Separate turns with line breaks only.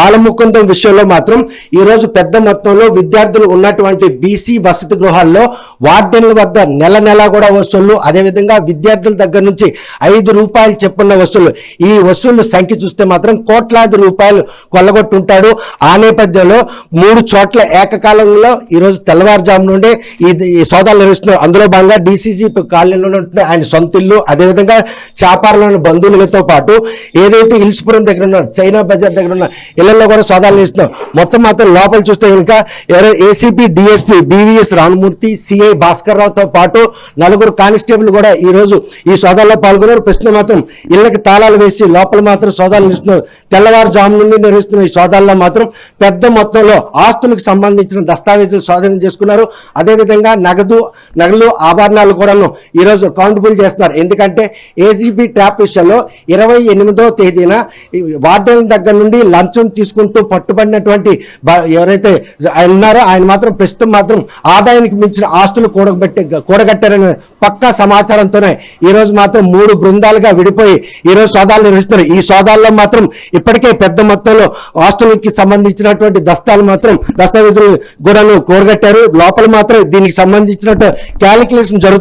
బాలముకుందం విషయంలో మాత్రం ఈ రోజు పెద్ద మొత్తంలో విద్యార్థులు ఉన్నటువంటి బీసీ వసతి గృహాల్లో వార్డెన్ల వద్ద నెల కూడా వసూళ్లు, అదేవిధంగా విద్యార్థుల దగ్గర నుంచి ₹5 చెప్పున్న వసూళ్లు, ఈ వసూళ్లు సంఖ్య చూస్తే మాత్రం కోట్లాది రూపాయలు కొల్లగొట్టుంటాడు. ఆ నేపథ్యంలో 3 చోట్ల ఏకకాలంలో ఈరోజు తెల్లవారుజాము నుండే ఈ సోదాలు నిర్వహిస్తున్నారు. అందులో భాగంగా డీసీసీ కాలనీలో ఉంటున్న ఆయన సొంత ఇల్లు, అదేవిధంగా చాపారలోని బంధువులతో పాటు ఏదైతే ఇల్స్పురం దగ్గర ఉన్న చైనా బజార్ దగ్గర ఉన్న ఇళ్లలో కూడా సోదాలు నిర్వహిస్తున్నాం. మొత్తం మాత్రం లోపల చూస్తే కనుక ACP DSP BVS Ramamurthy, CI Bhaskar రావుతో పాటు 4 కానిస్టేబుల్ కూడా ఈ రోజు ఈ సోదాల్లో పాల్గొన్నారు. ప్రస్తుతం మాత్రం ఇళ్లకి తాళాలు వేసి లోపల మాత్రం సోదాలు నిర్వహిస్తున్నారు. తెల్లవారుజాము నుండి నిర్వహిస్తున్న ఈ సోదాల్లో మాత్రం పెద్ద మొత్తంలో ఆస్తులకు సంబంధించిన దస్తావేజులు స్వాధీనం చేసుకున్నారు. అదేవిధంగా నగలు ఆభరణాలు కూడా ఈ రోజు కౌంటబుల్ చేస్తున్నారు. ఎందుకంటే ఏసీబీ ట్రాప్ విషయంలో 28వ తేదీన వార్డెన్ దగ్గర నుండి లంచం తీసుకుంటూ పట్టుబడినటువంటి ఎవరైతే ఆయన ఉన్నారో ఆయన మాత్రం ప్రస్తుతం మాత్రం ఆదాయానికి మించిన ఆస్తులు కూడగట్టారనే పక్కా సమాచారంతోనే ఈ రోజు మాత్రం 3 బృందాలుగా విడిపోయి ఈ రోజు సోదాలు నిర్వహిస్తున్నారు. ఈ సోదాల్లో మాత్రం ఇప్పటికే పెద్ద మొత్తంలో ఆస్తులకి సంబంధించినటువంటి దస్తావేజులు కూడా కూడగట్టారు. లోపల మాత్రం దీనికి సంబంధించినట్టు క్యాలిక్యులేషన్ జరుగుతుంది.